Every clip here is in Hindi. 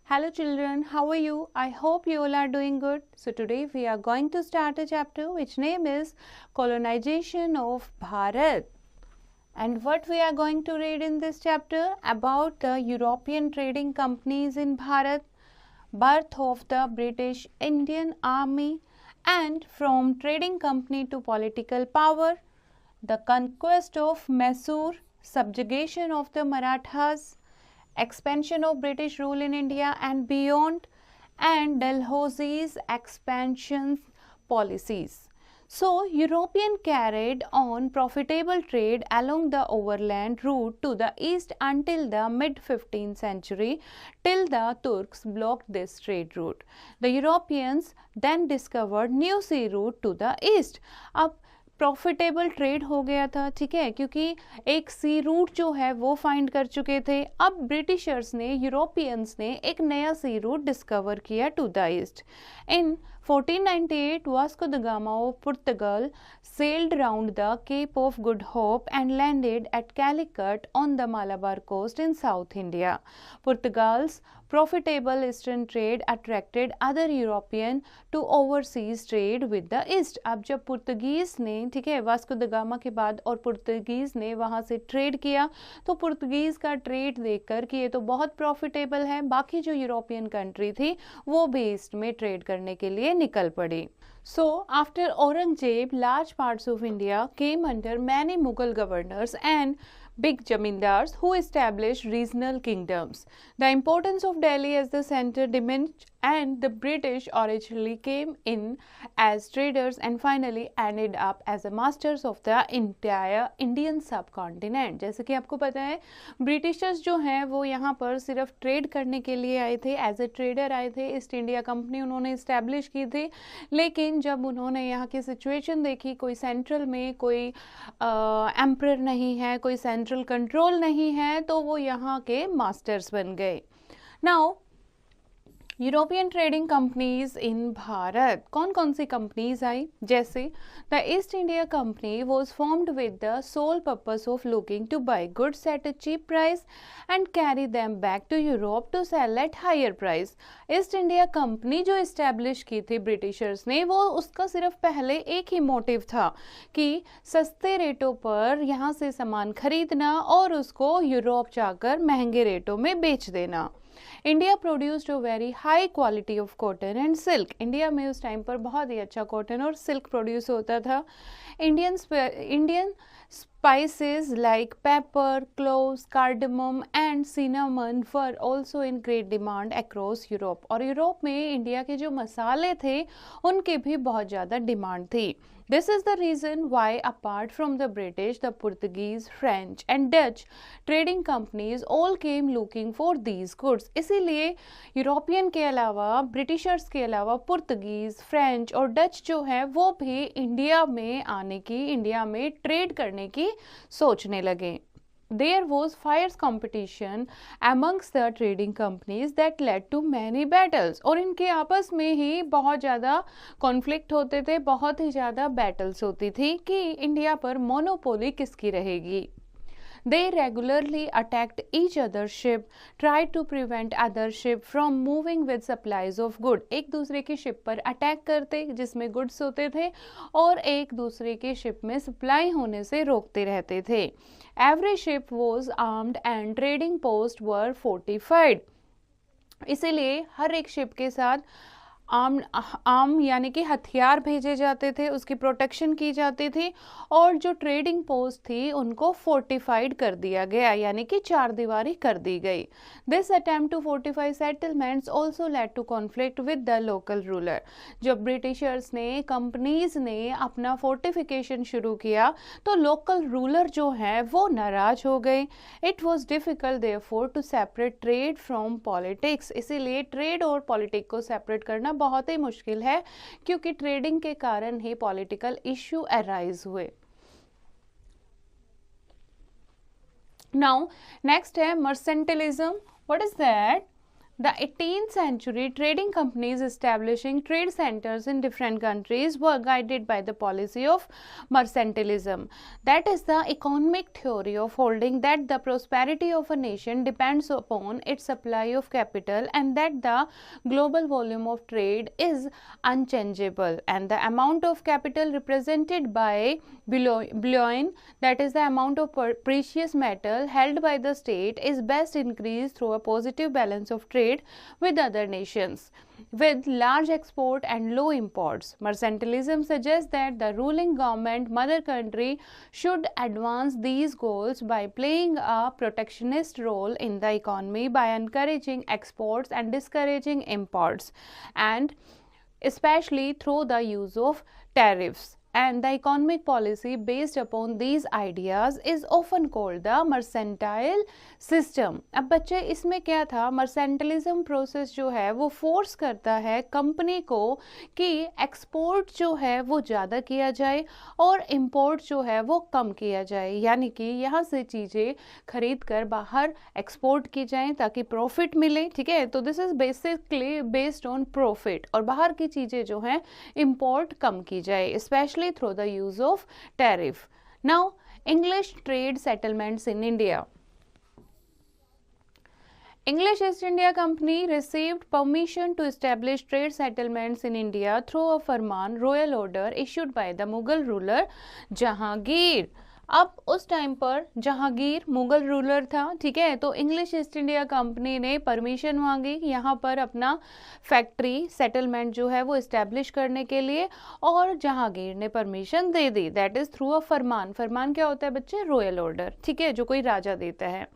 Hello children, how are you? I hope you all are doing good. So today we are going to start a chapter which name is Colonization of Bharat. And what we are going to read in this chapter about the European trading companies in Bharat, birth of the British Indian Army, and from trading company to political power, the conquest of Mysore, subjugation of the Marathas, expansion of British rule in India and beyond, and Dalhousie's expansion policies. So, Europeans carried on profitable trade along the overland route to the east until the mid-15th century, till the Turks blocked this trade route. The Europeans then discovered new sea route to the east. अब प्रॉफिटेबल ट्रेड हो गया था, ठीक है, क्योंकि एक सी रूट जो है वो फाइंड कर चुके थे. अब ब्रिटिशर्स ने, यूरोपियंस ने एक नया सी रूट डिस्कवर किया to the east. In 1498 Vasco da Gama of Portugal sailed round the Cape of Good Hope and landed at Calicut on the Malabar coast in South India. Portugal's profitable eastern trade attracted other European to overseas trade with the east. अब जब पुर्तगीज ने, ठीक है, वास्को द गामा के बाद और पुर्तगीज ने वहाँ से ट्रेड किया, तो पुर्तगीज का ट्रेड देखकर कि ये तो बहुत प्रॉफिटेबल है, बाकी जो यूरोपियन कंट्री थी वो भी ईस्ट में ट्रेड करने के लिए निकल पड़ी. So, after Aurangzeb, large parts of India came under many Mughal governors and big zamindars who established regional kingdoms. The importance of Delhi as the center diminished, and the British originally came in as traders and finally ended up as the masters of the entire Indian subcontinent. जैसे कि आपको पता है, ब्रिटिशर्स जो हैं वो यहाँ पर सिर्फ ट्रेड करने के लिए आए थे, एज ए ट्रेडर आए थे. ईस्ट इंडिया कंपनी उन्होंने इस्टेब्लिश की थी, लेकिन जब उन्होंने यहाँ की सिचुएशन देखी, कोई सेंट्रल में कोई एम्परर नहीं है, कोई सेंट्रल कंट्रोल नहीं है, तो वो यहाँ के मास्टर्स बन गए. Now European trading companies in Bharat, कौन कौन सी कंपनीज आई? जैसे the East India Company was formed with the sole purpose of looking to buy goods at a cheap price and carry them back to Europe to sell at higher price. East India Company जो इस्टेब्लिश की थी ब्रिटिशर्स ने, वो उसका सिर्फ पहले एक ही मोटिव था कि सस्ते रेटों पर यहाँ से सामान खरीदना और उसको यूरोप जाकर महंगे रेटों में बेच देना. India produced a very high quality of cotton and silk. India में उस टाइम पर बहुत ही अच्छा कॉटन और सिल्क प्रोड्यूस होता था. Indian spices like pepper, cloves, cardamom and cinnamon were also in great demand across Europe. और यूरोप में इंडिया के जो मसाले थे उनकी भी बहुत ज़्यादा डिमांड थी. This is the reason why, apart from the British, the Portuguese, French and Dutch trading companies all came looking for these goods. इसीलिए यूरोपियन के अलावा, ब्रिटिशर्स के अलावा, पुर्तगीज, फ्रेंच और डच जो है वो भी इंडिया में आने की, इंडिया में ट्रेड करने की सोचने लगे. There was fierce competition amongst the trading companies that led to many battles. और इनके आपस में ही बहुत ज़्यादा कॉन्फ्लिक्ट होते थे, बहुत ही ज़्यादा बैटल्स होती थी कि इंडिया पर मोनोपोली किसकी रहेगी. They regularly attacked each other's ship, tried to prevent other ship from moving with supplies of good. एक दूसरे की शिप पर अटैक करते जिसमें गुड्स होते थे और एक दूसरे के शिप में सप्लाई होने से रोकते रहते थे. Every ship was armed and trading posts were fortified. इसीलिए हर एक शिप के साथ आर्म यानी कि हथियार भेजे जाते थे, उसकी प्रोटेक्शन की जाती थी, और जो ट्रेडिंग पोस्ट थी उनको फोर्टिफाइड कर दिया गया, यानी कि चार दीवारी कर दी गई. This attempt to fortify settlements also led to conflict with the local ruler. जब ब्रिटिशर्स ने, कंपनीज ने अपना फोर्टिफिकेशन शुरू किया तो लोकल रूलर जो है वो नाराज हो गए. It was difficult therefore to separate trade from politics. इसीलिए ट्रेड और पॉलिटिक्स को सेपरेट करना बहुत ही मुश्किल है, क्योंकि ट्रेडिंग के कारण ही पॉलिटिकल इश्यू अराइज हुए. नाउ नेक्स्ट है mercantilism. What is that? The 18th century trading companies establishing trade centers in different countries were guided by the policy of mercantilism. That is the economic theory of holding that the prosperity of a nation depends upon its supply of capital and that the global volume of trade is unchangeable, and the amount of capital represented by bullion, that is the amount of precious metal held by the state, is best increased through a positive balance of trade with other nations with large export and low imports. Mercantilism suggests that the ruling government mother country should advance these goals by playing a protectionist role in the economy by encouraging exports and discouraging imports, and especially through the use of tariffs. And the economic policy based upon these ideas is often called the mercantile system. अब बच्चे इसमें क्या था, मर्सेंटलिज्म प्रोसेस जो है वो फोर्स करता है कंपनी को कि एक्सपोर्ट जो है वो ज़्यादा किया जाए और इंपोर्ट जो है वो कम किया जाए, यानी कि यहाँ से चीज़ें खरीद कर बाहर एक्सपोर्ट की जाएं ताकि प्रॉफिट मिले, ठीक है। तो this is basically based on profit, और बाहर की चीज़ें जो हैं इंपोर्ट कम की जाए, specially through the use of tariff. Now, English trade settlements in India. English East India Company received permission to establish trade settlements in India through a Farman royal order issued by the Mughal ruler Jahangir. अब उस टाइम पर जहांगीर मुगल रूलर था, ठीक है। तो इंग्लिश ईस्ट इंडिया कंपनी ने परमिशन मांगी यहाँ पर अपना फैक्ट्री सेटलमेंट जो है वो इस्टेब्लिश करने के लिए, और जहांगीर ने परमिशन दे दी। दैट इज थ्रू अ फरमान। फरमान क्या होता है बच्चे? रॉयल ऑर्डर, ठीक है, जो कोई राजा देता है।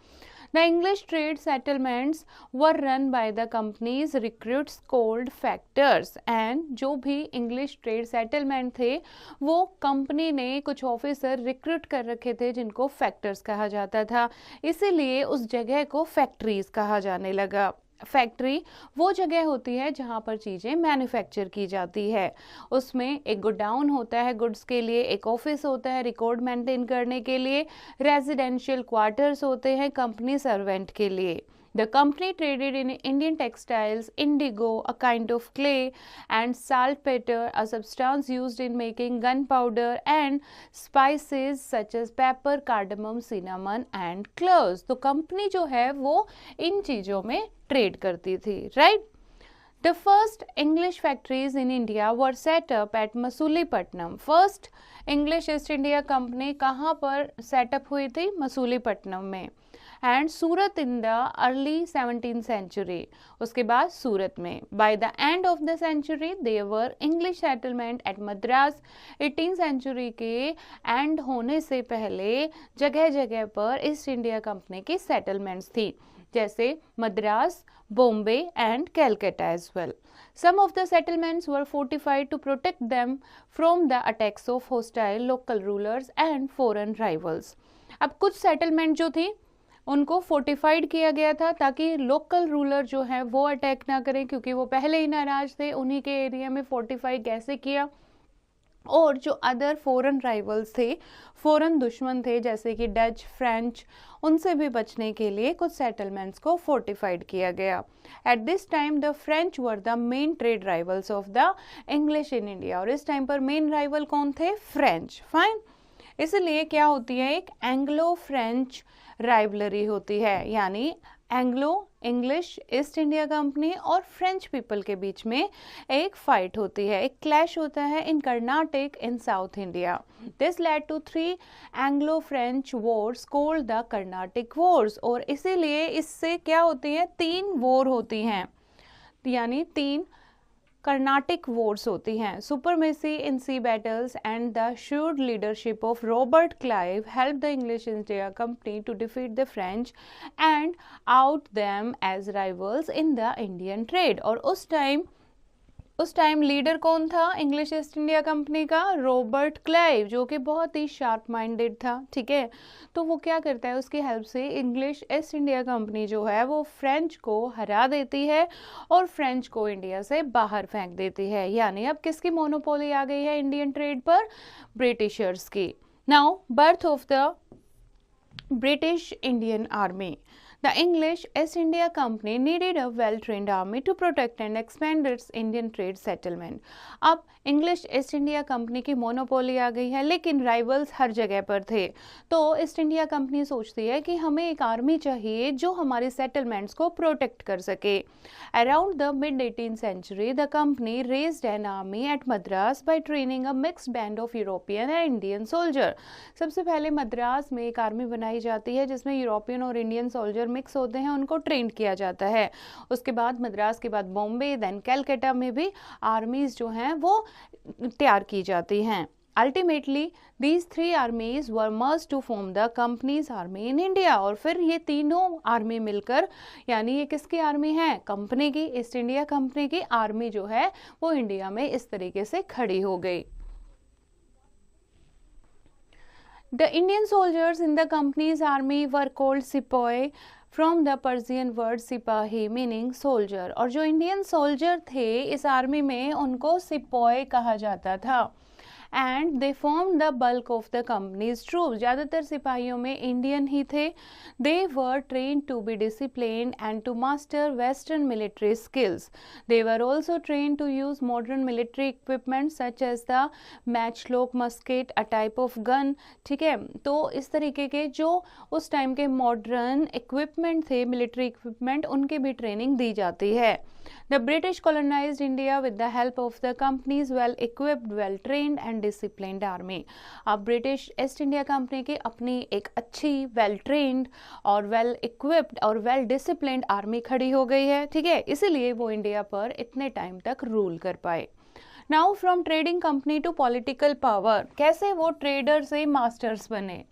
The English trade settlements were run by the company's recruits called factors, and जो भी English trade settlement थे वो कंपनी ने कुछ ऑफिसर रिक्रूट कर रखे थे जिनको फैक्टर्स कहा जाता था, इसीलिए उस जगह को फैक्ट्रीज कहा जाने लगा। फैक्ट्री वो जगह होती है जहाँ पर चीज़ें मैन्युफैक्चर की जाती है, उसमें एक गोडाउन होता है गुड्स के लिए, एक ऑफिस होता है रिकॉर्ड मेंटेन करने के लिए, रेजिडेंशियल क्वार्टर्स होते हैं कंपनी सर्वेंट के लिए। The company traded in Indian textiles, indigo, a kind of clay, and saltpeter, a substance used in making gunpowder, and spices such as pepper, cardamom, cinnamon, and cloves. तो कंपनी जो है वो इन चीज़ों में ट्रेड करती थी, right? The first English factories in India were set up at Masulipatam. First English East India Company कहाँ पर सेटअप हुई थी? मसूलीपट्टनम में। And Surat in the early 17th century, उसके बाद सूरत में। By the end of the century they were English settlement at Madras. 18th century के एंड होने से पहले जगह जगह पर ईस्ट इंडिया कंपनी की सेटलमेंट्स थी, जैसे Madras, Bombay and Calcutta as well. Some of the settlements were fortified to protect them from the attacks of hostile local rulers and foreign rivals. अब कुछ सेटलमेंट जो थी उनको फोर्टिफाइड किया गया था ताकि लोकल रूलर जो है वो अटैक ना करें, क्योंकि वो पहले ही नाराज थे। उन्हीं के एरिया में फोर्टिफाई कैसे किया, और जो अदर फॉरेन राइवल्स थे, फॉरेन दुश्मन थे जैसे कि डच, फ्रेंच, उनसे भी बचने के लिए कुछ सेटलमेंट्स को फोर्टिफाइड किया गया। At this time the French were the main trade rivals of the English in India, और इस टाइम पर मेन राइवल कौन थे? फ्रेंच। फाइन, इसलिए क्या होती है, एक एंग्लो फ्रेंच राइवलरी होती है, यानी Anglo English east India company और फ्रेंच पीपल के बीच में एक फाइट होती है, एक क्लैश होता है in Karnataka in South India. This led to 3 Anglo French wars called the Karnataka wars, और इसीलिए इससे क्या होती है, 3 वॉर होती हैं, यानी 3 कर्नाटिक वॉर्स होती हैं। Supremacy in sea battles and the assured leadership of Robert Clive helped the English India Company to defeat the French and out them as rivals in the Indian trade. और उस टाइम लीडर कौन था इंग्लिश ईस्ट इंडिया कंपनी का? रॉबर्ट क्लाइव, जो कि बहुत ही शार्प माइंडेड था, ठीक है। तो वो क्या करता है, उसकी हेल्प से इंग्लिश ईस्ट इंडिया कंपनी जो है वो फ्रेंच को हरा देती है और फ्रेंच को इंडिया से बाहर फेंक देती है, यानी अब किसकी मोनोपोली आ गई है इंडियन ट्रेड पर? ब्रिटिशर्स की। Now birth of the British Indian army. The English East India Company needed a well-trained army to protect and expand its Indian trade settlement. अब इंग्लिश ईस्ट इंडिया कंपनी की मोनोपोली आ गई है, लेकिन राइवल्स हर जगह पर थे। तो ईस्ट इंडिया कंपनी सोचती है कि हमें एक आर्मी चाहिए जो हमारे सेटलमेंट्स को प्रोटेक्ट कर सके। Around the mid 18th century, the company raised an army at Madras by training a mixed band of European and Indian soldier. सबसे पहले मद्रास में एक आर्मी बनाई जाती है जिसमें यूरोपियन और इंडियन सोल्जर मिक्स होते हैं, उनको ट्रेन किया जाता है। उसके बाद मद्रास के बाद बॉम्बे, देन कैलकाटा में भी आर्मीज जो हैं वो तैयार की जाती हैं। Ultimately, these three armies were merged to form the company's army in India. और फिर ये तीनों आर्मी मिलकर, यानी ये किसकी आर्मी है? कंपनी की, ईस्ट इंडिया कंपनी की आर्मी जो है वो इंडिया में इस तरीके से खड़ी हो गई। The Indian soldiers in the company's army were called Sepoy from the Persian word सिपाही meaning soldier। और जो इंडियन सोल्जर थे इस आर्मी में उनको सिपॉय कहा जाता था। And they form the bulk of the company's troop. ज़्यादातर सिपाहियों में इंडियन ही थे। They were train to be discipline and to master western military skills. They were also train to use modern military equipment such as the matchlock musket, a type of gun. ठीक है, तो इस तरीके के जो उस टाइम के मॉडर्न इक्विपमेंट थे, मिलिट्री इक्विपमेंट, उनकी भी ट्रेनिंग दी जाती है। The British colonized India with the help of the company's well-equipped, well-trained and disciplined army। अब ब्रिटिश ईस्ट इंडिया कंपनी की अपनी एक अच्छी, well-trained और well-equipped और well-disciplined आर्मी खड़ी हो गई है। ठीक है, इसीलिए वो इंडिया पर इतने टाइम तक रूल कर पाए। Now from trading company to political power, कैसे वो ट्रेडर से मास्टर्स बने।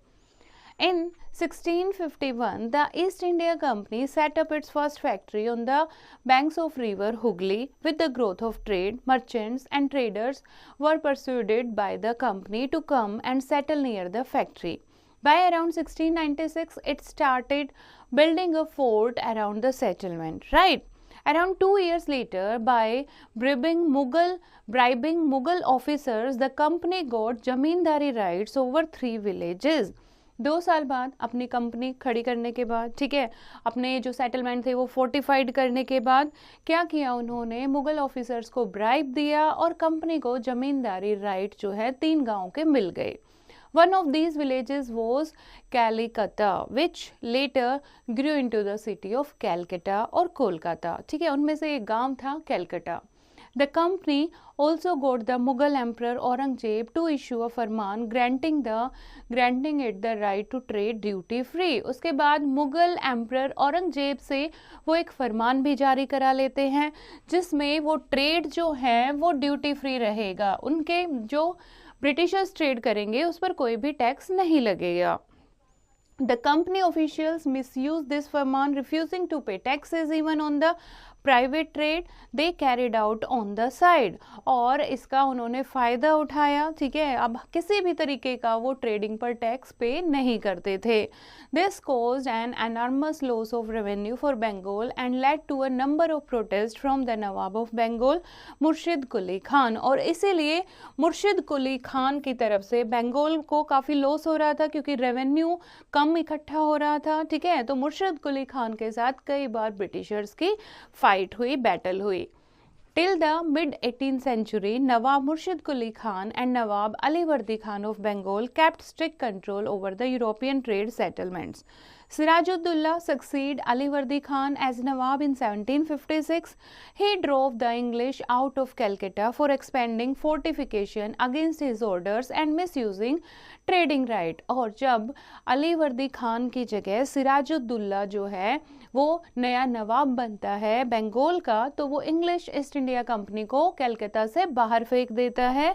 In 1651, the East India Company set up its first factory on the banks of river Hooghly. With the growth of trade, merchants and traders were persuaded by the company to come and settle near the factory. By around 1696, it started building a fort around the settlement, right? Around 2 years later, by bribing Mughal officers, the company got zamindari rights over 3 villages. 2 साल बाद अपनी कंपनी खड़ी करने के बाद, ठीक है, अपने जो सेटलमेंट थे वो फोर्टिफाइड करने के बाद क्या किया उन्होंने, मुगल ऑफिसर्स को ब्राइब दिया और कंपनी को जमींदारी राइट जो है 3 गांवों के मिल गए। One of these villages was Calcutta, which later grew into the city of Calcutta और कोलकाता। ठीक है, उनमें से एक गांव था Calcutta. The company also got the Mughal Emperor Aurangzeb to issue a Farman granting it the right to trade duty free। उसके बाद मुगल एम्परर औरंगजेब से वो एक फरमान भी जारी करा लेते हैं जिसमें वो ट्रेड जो है वो ड्यूटी फ्री रहेगा। उनके जो ब्रिटिशर्स ट्रेड करेंगे उस पर कोई भी टैक्स नहीं लगेगा। The company officials misused this Farman, refusing to pay taxes even on the private trade they carried out on the side. और इसका उन्होंने फ़ायदा उठाया। ठीक है, अब किसी भी तरीके का वो ट्रेडिंग पर टैक्स पे नहीं करते थे। This caused an enormous loss of revenue for Bengal and led to a number of protest from the Nawab of Bengal Murshid Quli Khan. और इसीलिए मुर्शिद कुली खान की तरफ से बंगाल को काफ़ी लॉस हो रहा था क्योंकि रेवेन्यू कम इकट्ठा हो रहा था। ठीक है, तो मुर्शिद कुली खान के साथ कई बार ब्रिटिशर्स की फाइट हुई, बैटल हुई। Till the mid-18th century, Nawab Murshid Quli Khan and Nawab Ali Vardi Khan of Bengal kept strict control over the European trade settlements. Sirajuddaulah succeeded Ali Vardi Khan as Nawab in 1756. He drove the English out of Calcutta for expanding fortification against his orders and misusing trading right। और जब अली वर्दी खान की जगह सिराजुद्दौला जो है वो नया नवाब बनता है बंगाल का, तो वो इंग्लिश ईस्ट इंडिया कंपनी को कलकत्ता से बाहर फेंक देता है।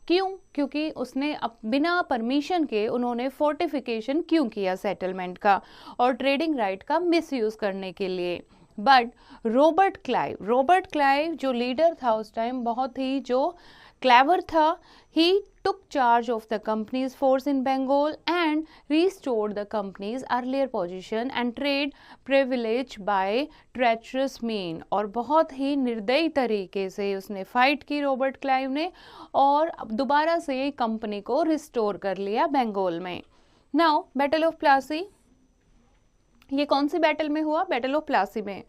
क्यों? क्योंकि उसने बिना परमिशन के उन्होंने फोर्टिफिकेशन क्यों किया सेटलमेंट का और ट्रेडिंग राइट का मिसयूज करने के लिए। बट रॉबर्ट क्लाइव जो लीडर था उस टाइम, बहुत ही जो क्लेवर था, he took charge of the company's force in Bengal and restored the company's earlier position and trade privilege by treacherous means। और बहुत ही निर्दयी तरीके से उसने फाइट की रॉबर्ट क्लाइव ने और दोबारा से कंपनी को रिस्टोर कर लिया बंगाल में। नाउ बैटल ऑफ प्लासी ये कौन सी बैटल में हुआ? बैटल ऑफ प्लासी में।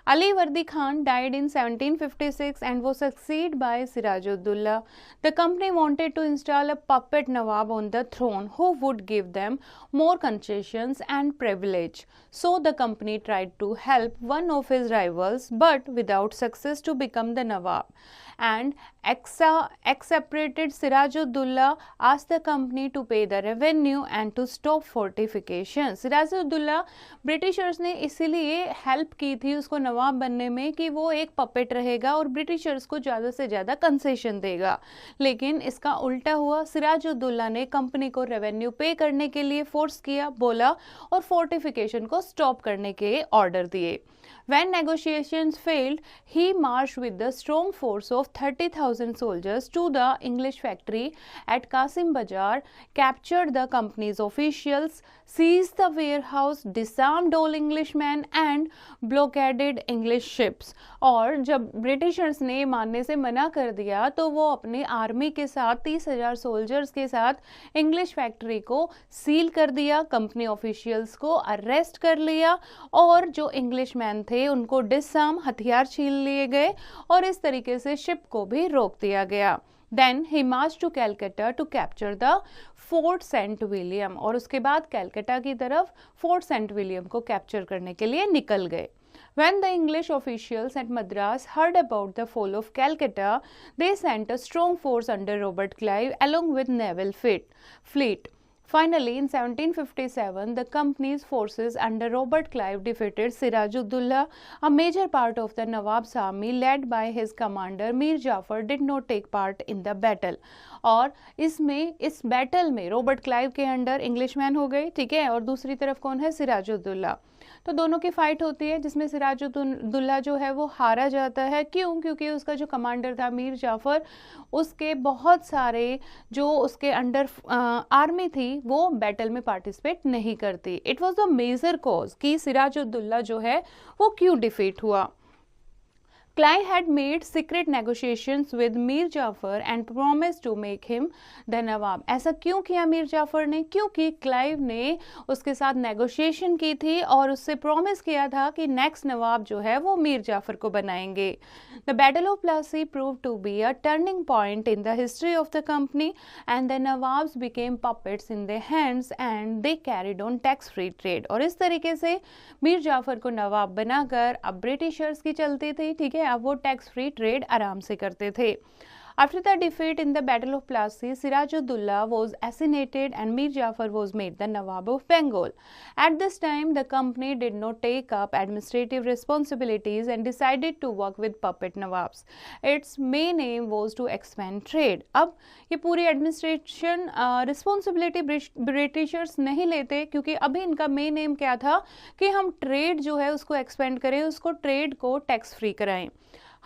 Ali Vardi Khan died in 1756 and was succeeded by Sirajuddaulah. The company wanted to install a puppet Nawab on the throne who would give them more concessions and privilege. So the company tried to help one of his rivals but without success to become the Nawab. And ex-separated Sirajuddaulah asked the company to pay the revenue and to stop fortification. Sirajuddaulah Britishers ने इसीलिए हेल्प की थी उसको नवाब बनने में कि वो एक पपेट रहेगा और ब्रिटिशर्स को ज़्यादा से ज़्यादा कंसेशन देगा, लेकिन इसका उल्टा हुआ। सिराजुद्दौला ने कंपनी को रेवेन्यू पे करने के लिए फोर्स किया, बोला, और फोर्टिफिकेशन को स्टॉप करने के ऑर्डर दिए। When negotiations failed, he marched with the strong force of 30,000 soldiers to the English factory at Qasim Bazaar, captured the company's officials, seized the warehouse, disarmed all Englishmen and blockaded English ships. और जब ब्रिटिशर्स ने मानने से मना कर दिया तो वो अपनी आर्मी के साथ 30,000 सोल्जर्स के साथ इंग्लिश फैक्ट्री को सील कर दिया, कंपनी ऑफिशियल्स को अरेस्ट कर लिया और जो इंग्लिशमैन थे उनको डिसआर्म, हथियार छीन लिए गए और इस तरीके से शिप को भी रोक दिया गया। Then he marched to Calcutta to capture the Fort St. William और उसके बाद कैलकाटा की तरफ फोर्ट सेंट विलियम को कैप्चर करने के लिए निकल गए। When the English officials at Madras heard about the fall of Calcutta, they sent a strong force under Robert Clive along with naval fleet. Finally, in 1757, the company's forces under Robert Clive defeated Sirajuddaulah. A major part of the Nawab's army, led by his commander Mir Jafar, did not take part in the battle. और इस बैटल में रॉबर्ट क्लाइव के अंडर इंग्लिशमैन हो गए, ठीक है, और दूसरी तरफ कौन है? सिराजुद्दौला। तो दोनों की फाइट होती है जिसमें सिराजुद्दौला जो है वो हारा जाता है। क्यों? क्योंकि उसका जो कमांडर था मीर जाफर, उसके बहुत सारे जो उसके अंडर आर्मी थी वो बैटल में पार्टिसिपेट नहीं करती। It was the major cause कि सिराजुद्दौला जो है वो क्यों डिफीट हुआ। Clive had made secret negotiations with Mir Jafar and promised to make him the Nawab. ऐसा क्यों किया मीर जाफर ने? क्योंकि क्लाइव ने उसके साथ नेगोशिएशन की थी और उससे प्रॉमिस किया था कि नेक्स्ट नवाब जो है वो मीर जाफर को बनाएंगे। The Battle of Plassey proved to be a turning point in the history of the company and the Nawabs became puppets in their hands and they carried on tax-free trade. और इस तरीके से मीर जाफर को नवाब बनाकर अब ब्रिटिशर्स की चलती थी, ठीक है, अब वो टैक्स फ्री ट्रेड आराम से करते थे। After the defeat in the Battle of Plassey, Sirajuddaulah was assassinated and Mir Jafar was made the Nawab of Bengal. At this time, the company did not take up administrative responsibilities and decided to work with puppet Nawabs. Its main aim was to expand trade. अब ये पूरी एडमिनिस्ट्रेशन रिस्पॉन्सिबिलिटी ब्रिटिशर्स नहीं लेते क्योंकि अभी इनका मेन एम क्या था कि हम ट्रेड जो है उसको एक्सपेंड करें, उसको ट्रेड को टैक्स फ्री कराएं।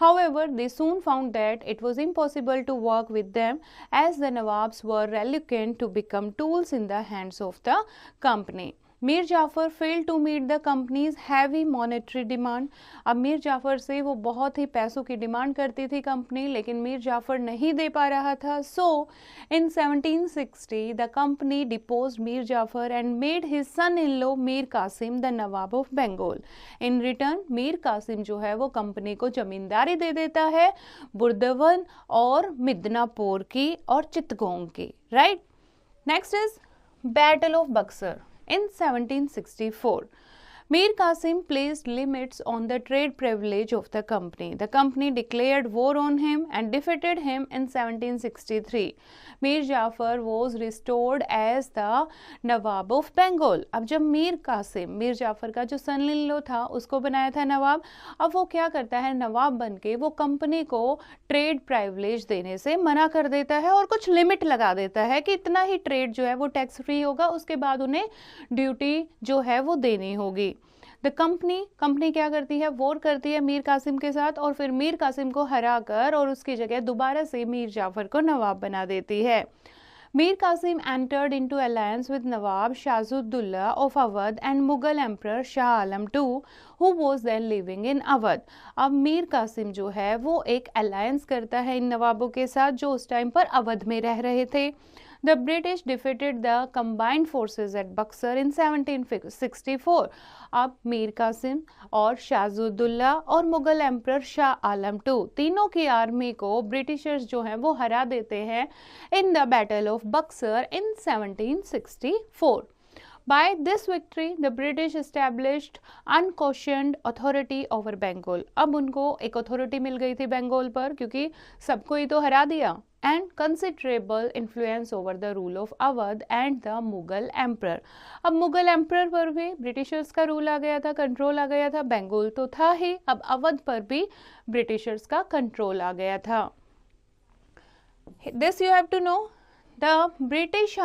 However, they soon found that it was impossible to work with them as the Nawabs were reluctant to become tools in the hands of the company. Mir Jafar fail to meet the company's heavy monetary demand. अब मीर जाफर से वो बहुत ही पैसों की डिमांड करती थी कंपनी, लेकिन मीर जाफर नहीं दे पा रहा था। So in 1760 the company deposed Mir Jafar and made his son in law Mir Qasim the Nawab of Bengal. In return Mir Qasim जो है वो कंपनी को जमींदारी दे देता है बुर्दवन और मिदनापुर की और चित्तगोंग की, right. Next is battle of Buxar in 1764. Mir Qasim placed limits on the trade privilege of the company. The company declared war on him and defeated him in 1763. Mir Jafar was restored as the Nawab of Bengal. अब जब मीर कासिम, मीर जाफर का जो सन इन लॉ था, उसको बनाया था नवाब, अब वो क्या करता है, नवाब बन के वो कंपनी को ट्रेड प्राइविलेज देने से मना कर देता है और कुछ लिमिट लगा देता है कि इतना ही ट्रेड जो है वो टैक्स फ्री होगा, उसके बाद उन्हें ड्यूटी जो है वो देनी होगी। द कंपनी क्या करती है, वॉर करती है मीर कासिम के साथ और फिर मीर कासिम को हरा कर और उसकी जगह दोबारा से मीर जाफर को नवाब बना देती है। Mir Qasim entered into alliance with Nawab Shujauddaula of Awadh and Mughal emperor Shah Alam II, who was then living in Awadh. अब मीर कासिम जो है वो एक अलायंस करता है इन नवाबों के साथ जो उस टाइम पर अवध में रह रहे थे। The British defeated the combined forces at Buxar in 1764. अब मीर कासिम और शाहजुद्दौला और मुगल एम्पर शाह आलम II तीनों की आर्मी को ब्रिटिशर्स जो हैं वो हरा देते हैं in the battle of Buxar in 1764. By this victory, the British established unquestioned authority over Bengal. अब उनको एक अथॉरिटी मिल गई थी बंगाल पर क्योंकि सबको ही तो हरा दिया. And considerable influence over the rule of Awadh and the Mughal emperor. अब मुगल एम्पर पर भी ब्रिटिशर्स का रूल आ गया था, कंट्रोल आ गया था. बंगाल तो था ही, अब अवध पर भी ब्रिटिशर्स का कंट्रोल आ गया था. This you have to know. The British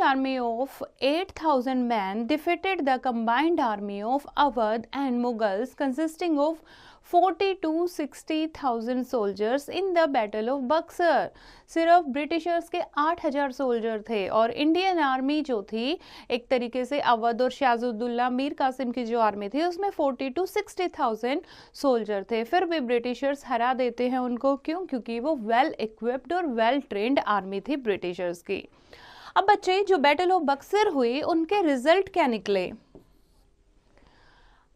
army of 8,000 men defeated the combined army of Awadh and Mughals consisting of 40 to 60,000 soldiers in the battle of Buxar. सिर्फ ब्रिटिशर्स के 8,000 सोल्जर थे और इंडियन आर्मी जो थी एक तरीके से अवध और शाहजुद्दौला मीर कासिम की जो आर्मी थी उसमें 40 to 60,000 सोल्जर थे. फिर भी ब्रिटिशर्स हरा देते हैं उनको. क्यों? क्योंकि वो वेल इक्विप्ड और वेल ट्रेंड आर्मी थी ब्रिटिशर्स की. अब बच्चे जो बैटल ऑफ बक्सर हुई उनके रिजल्ट क्या निकले?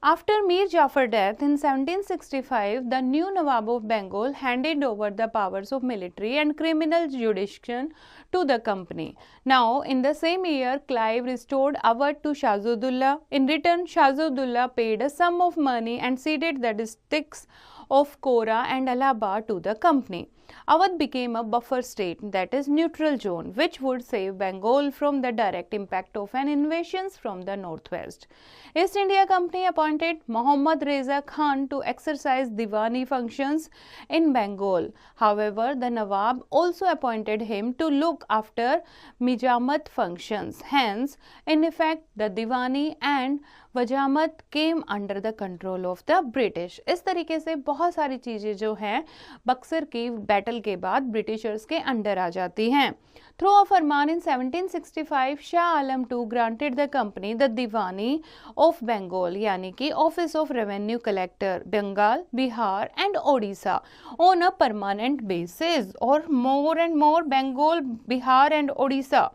After Mir Jafar death in 1765, the new Nawab of Bengal handed over the powers of military and criminal jurisdiction to the company. Now, in the same year, Clive restored Awadh to Shahzuddullah. In return, Shahzuddullah paid a sum of money and ceded the districts of Kora and Allahabad to the company. Awadh became a buffer state, that is neutral zone, which would save Bengal from the direct impact of an invasion from the northwest. East India Company appointed Muhammad Reza Khan to exercise Diwani functions in Bengal. However, the Nawab also appointed him to look after Mijamat functions. Hence, in effect, the Diwani and वजामत came under the control of the British. इस तरीके से बहुत सारी चीज़ें जो हैं बक्सर की बैटल के बाद ब्रिटिशर्स के अंडर आ जाती हैं. Through a farman in 1765 Shah Alam II granted the company the Diwani of Bengal यानी कि office of revenue collector Bengal, Bihar and Odisha on a permanent basis. और मोर बंगाल, बिहार एंड ओडिशा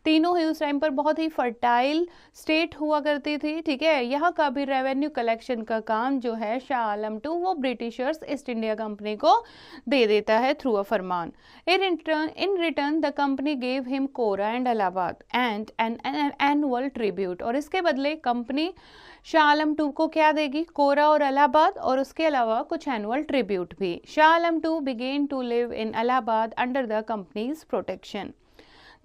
तीनों ही उस टाइम पर बहुत ही फर्टाइल स्टेट हुआ करती थी. ठीक है, यहाँ का भी रेवेन्यू कलेक्शन का काम जो है शाह आलम II वो ब्रिटिशर्स ईस्ट इंडिया कंपनी को दे देता है through a farman. In return the company gave him Kora and Allahabad and an annual tribute. और इसके बदले कंपनी शाह आलम II को क्या देगी? कोरा और इलाहाबाद और उसके अलावा कुछ एनुअल ट्रिब्यूट भी. Shah Alam II began to live in Allahabad under the company's protection.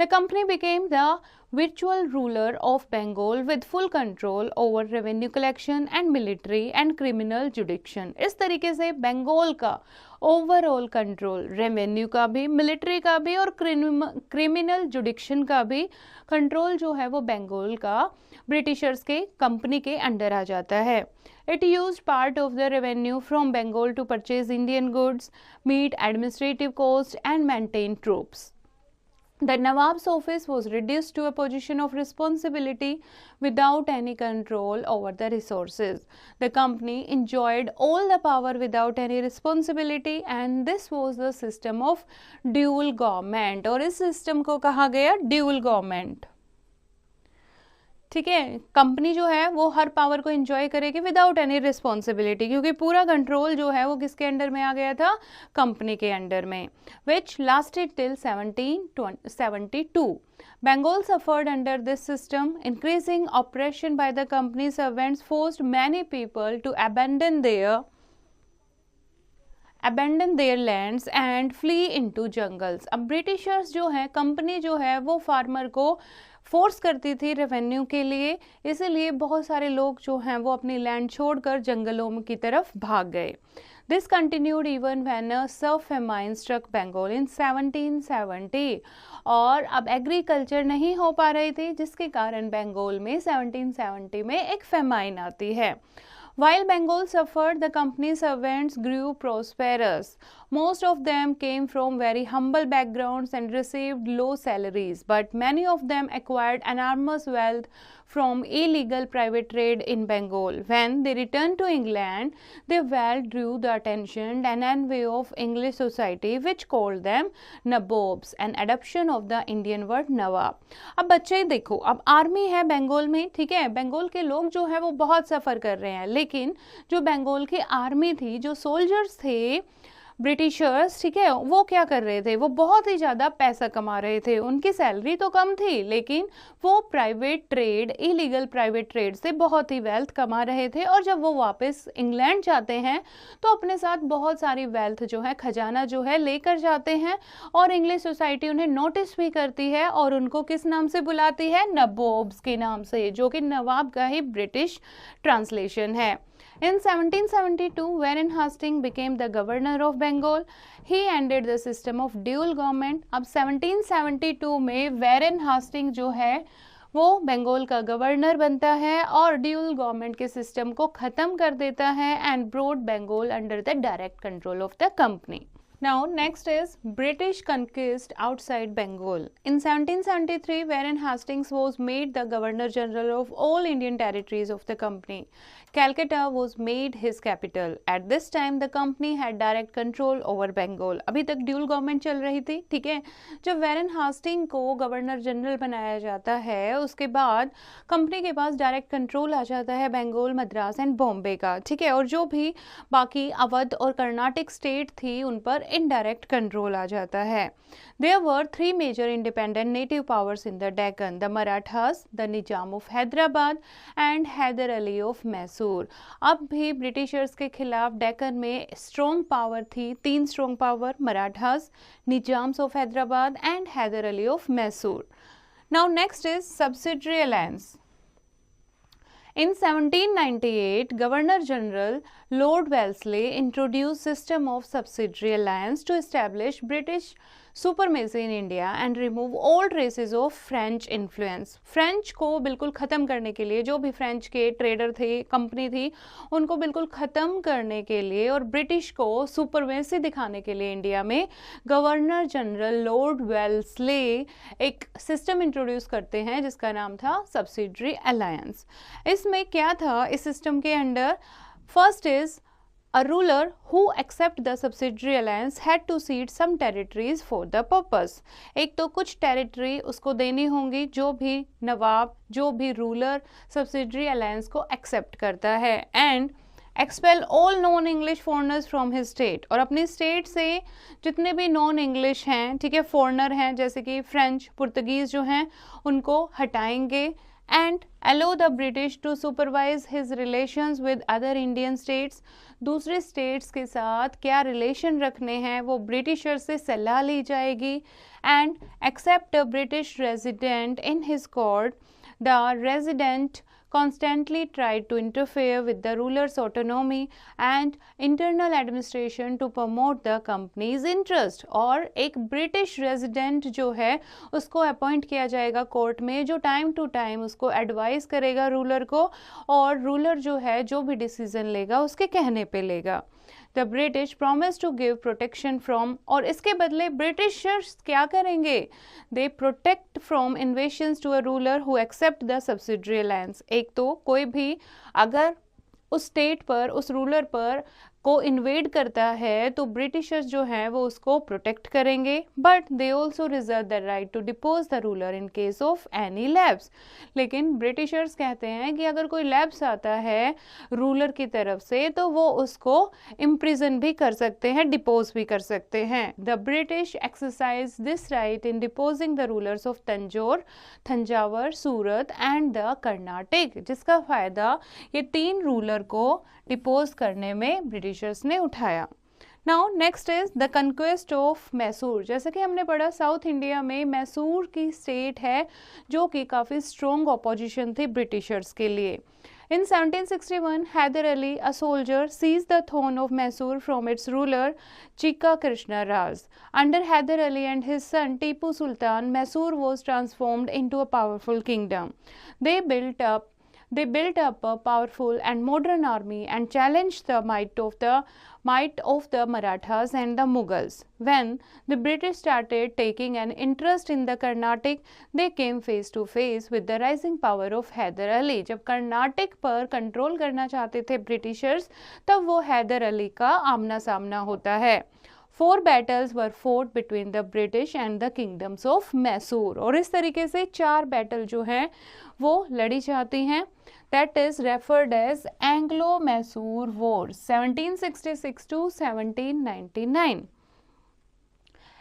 The company became the virtual ruler of Bengal with full control over revenue collection and military and criminal jurisdiction. इस तरीके से बंगाल का ओवरऑल कंट्रोल रेवेन्यू का भी, मिलिट्री का भी और क्रिमिनल जुडिक्शन का भी कंट्रोल जो है वो बंगाल का ब्रिटिशर्स के कंपनी के अंडर आ जाता है. It used part of the revenue from Bengal to purchase Indian goods, meet administrative costs and maintain troops. The Nawab's office was reduced to a position of responsibility without any control over the resources. The company enjoyed all the power without any responsibility and this was the system of dual government. और इस सिस्टम को कहा गया dual government. ठीक है, कंपनी जो है वो हर पावर को एंजॉय करेगी विदाउट एनी रिस्पॉन्सिबिलिटी क्योंकि पूरा कंट्रोल जो है वो किसके अंडर में आ गया था? कंपनी के अंडर में. विच lasted till 1772. Bengal suffered under this system. Increasing oppression by the company servants forced many people to abandon their lands and flee into jungles. अब ब्रिटिशर्स जो है, कंपनी जो है वो फार्मर को फोर्स करती थी रेवेन्यू के लिए, इसीलिए बहुत सारे लोग जो हैं वो अपनी लैंड छोड़कर जंगलों की तरफ भाग गए. This continued even when a famine struck Bengal in 1770. और अब एग्रीकल्चर नहीं हो पा रही थी जिसके कारण बंगाल में 1770 में एक फेमाइन आती है. While Bengal suffered, the company's servants grew prosperous. Most of them came from very humble backgrounds and received low salaries, but many of them acquired enormous wealth from illegal private trade in Bengal. When they returned to England, they well drew the attention and envy of English society, which called them Nabobs, an adaptation of the Indian word Nawab. अब बच्चे देखो, अब आर्मी है बंगाल में, ठीक है, बंगाल के लोग जो है वो बहुत सफ़र कर रहे हैं, लेकिन जो बंगाल की आर्मी थी, जो सोल्जर्स थे ब्रिटिशर्स, ठीक है, वो क्या कर रहे थे, वो बहुत ही ज़्यादा पैसा कमा रहे थे, उनकी सैलरी तो कम थी लेकिन वो private trade, illegal private trade से बहुत ही वेल्थ कमा रहे थे। और जब वो वापस इंग्लैंड जाते हैं तो अपने साथ बहुत सारी वेल्थ जो है, खजाना जो है लेकर जाते हैं, और इंग्लिश सोसाइटी उन्हें नोटिस भी करती है और उनको किस नाम से बुलाती है, नबोब्स के नाम से, जो कि नवाब का ही ब्रिटिश ट्रांसलेशन है। In 1772, Warren Hastings became the governor of Bengal. He ended the system of dual government. अब 1772 में वैरन हास्टिंग जो है वो बंगाल का गवर्नर बनता है और ड्यूल गवर्नमेंट के सिस्टम को ख़त्म कर देता है and brought Bengal under the direct control of the company. Now next is British conquest outside Bengal. In 1773, Warren Hastings was made the Governor General of all Indian territories of the company. Calcutta was made his capital. At this time, the company had direct control over Bengal. अभी तक ड्यूल गवर्नमेंट चल रही थी, ठीक है। जब वैरन हास्टिंग को गवर्नर जनरल बनाया जाता है, उसके बाद कंपनी के पास डायरेक्ट कंट्रोल आ जाता है बंगाल, मद्रास एंड बॉम्बे का, ठीक है। और जो भी बाकी अवध और कर्नाटक स्टेट थी उन पर इनडायरेक्ट कंट्रोल आ जाता है। There were three major independent native powers in the Deccan: the Marathas, the Nizam of Hyderabad and Hyder Ali of Mysore. अब भी ब्रिटिशर्स के खिलाफ डेक्कन में स्ट्रॉन्ग पावर थी, तीन strong power, Marathas, Nizams of Hyderabad and Haidar Ali of Mysore. Now next is subsidiary alliance. In 1798, Governor General Lord Wellesley introduced system of subsidiary alliance to establish British supremacy in India and remove all traces of French influence. French को बिल्कुल ख़त्म करने के लिए, जो भी फ्रेंच के ट्रेडर थे, कंपनी थी, उनको बिल्कुल ख़त्म करने के लिए और ब्रिटिश को सुपरमेसी दिखाने के लिए इंडिया में गवर्नर जनरल लॉर्ड वेल्सले एक सिस्टम इंट्रोड्यूस करते हैं जिसका नाम था सब्सिडरी अलायंस. इसमें क्या था इस सिस्टम के under? First is A ruler who accept the subsidiary alliance had to cede some territories for the purpose. एक तो कुछ टेरिटरी उसको देनी होंगी, जो भी नवाब, जो भी रूलर सब्सिडरी अलायंस को एक्सेप्ट करता है, and expel all non English foreigners from his state. और अपनी स्टेट से जितने भी नॉन इंग्लिश हैं, ठीक है, फॉरनर हैं, जैसे कि फ्रेंच, पुर्तगीज़ जो हैं, उनको हटाएंगे. And allow the British to supervise his relations with other Indian states. दूसरे स्टेट्स के साथ क्या रिलेशन रखने हैं वो ब्रिटिशर से सलाह ली जाएगी. And accept a British resident in his court. The resident constantly tried to interfere with the ruler's autonomy and internal administration to promote the company's interest. और एक ब्रिटिश रेजिडेंट जो है उसको अपॉइंट किया जाएगा कोर्ट में, जो टाइम टू टाइम उसको एडवाइस करेगा रूलर को, और रूलर जो है जो भी डिसीजन लेगा उसके कहने पे लेगा. The British promised to give protection from, और इसके बदले ब्रिटिशर्स क्या करेंगे? They protect from invasions to a ruler who accept the subsidiary alliance. एक तो कोई भी अगर उस स्टेट पर, उस रूलर पर को इन्वेड करता है तो ब्रिटिशर्स जो हैं वो उसको प्रोटेक्ट करेंगे, but they also reserve the right to depose the ruler in case of any lapse. लेकिन ब्रिटिशर्स कहते हैं कि अगर कोई लैप्स आता है रूलर की तरफ से तो वो उसको इम्प्रिजन भी कर सकते हैं, डिपोज भी कर सकते हैं. The British exercise this right in deposing the rulers of Thanjavur, Surat and the Karnataka, जिसका फ़ायदा ये तीन रूलर को डिपोज करने में ब्रिटिशर्स ने उठाया. Now next is the conquest of Mysore. जैसे कि हमने पढ़ा साउथ इंडिया में मैसूर की स्टेट है जो कि काफ़ी स्ट्रॉन्ग ऑपोजिशन थी ब्रिटिशर्स के लिए. In 1761, Hyder Ali, a soldier, seized the throne of Mysore from its ruler Chikka Krishna Raj. Under Hyder Ali and his son Tipu Sultan, Mysore was transformed into a powerful kingdom. They built up They built up a powerful and modern army and challenged the might of the Marathas and the Mughals. When the British started taking an interest in the Carnatic, they came face to face with the rising power of Hyder Ali. जब कर्नाटक पर कंट्रोल करना चाहते थे ब्रिटिशर्स, तब वो हैदर अली का आमना सामना होता है. 4 battles were fought between the British and the kingdoms of Mysore. और इस तरीके से 4 बैटल जो हैं वो लड़ी जाती हैं. That is referred as Anglo-Mysore Wars 1766 to 1799.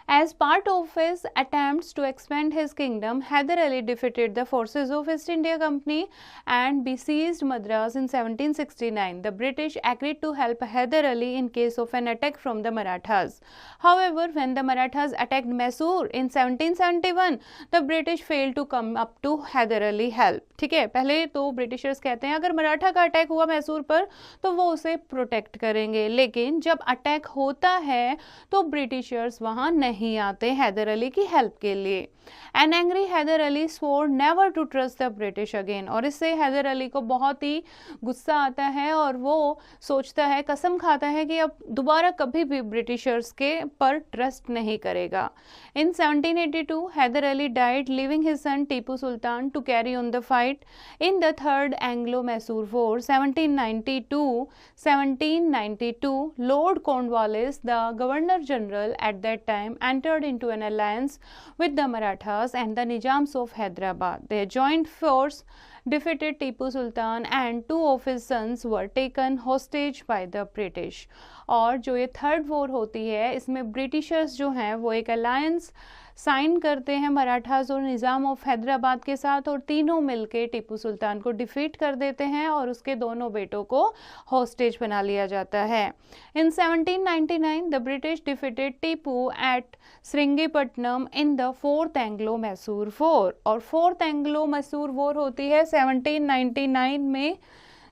As part of his attempts to expand his kingdom, Hyder Ali defeated the forces of East India Company and besieged Madras in 1769. The British agreed to help Hyder Ali in case of an attack from the Marathas. However, when the Marathas attacked Mysore in 1771, the British failed to come up to Hyder Ali help. ठीक है, पहले तो ब्रिटिशर्स कहते हैं अगर मराठा का अटैक हुआ मैसूर पर तो वो उसे प्रोटेक्ट करेंगे, लेकिन जब अटैक होता है तो ब्रिटिशर्स वहां नहीं आते हैदर अली की हेल्प के लिए. An angry Haider Ali swore never to trust the British again. और इससे हैदर अली को बहुत ही गुस्सा आता है और वो सोचता है, कसम खाता है कि अब दोबारा कभी भी ब्रिटिशर्स के पर ट्रस्ट नहीं करेगा. In 1782, Haider Ali died, leaving his son Tipu Sultan to carry on the fight. In the Third Anglo-Mysore War 1792, Lord Cornwallis, the Governor General at that time, entered into an alliance with the Marathas and the Nizams of Hyderabad. Their joint force defeated Tipu Sultan and 2 of his sons were taken hostage by the British. और जो ये थर्ड वॉर होती है इसमें ब्रिटिशर्स जो हैं वो एक अलायंस साइन करते हैं मराठास और निज़ाम ऑफ हैदराबाद के साथ और तीनों मिलके टीपू सुल्तान को डिफीट कर देते हैं और उसके दोनों बेटों को हॉस्टेज बना लिया जाता है. In 1799 the British defeated Tipu at Srirangapatnam in the 4th Anglo-Mysore war. और 4th एंग्लो-मैसूर वॉर होती है 1799 में,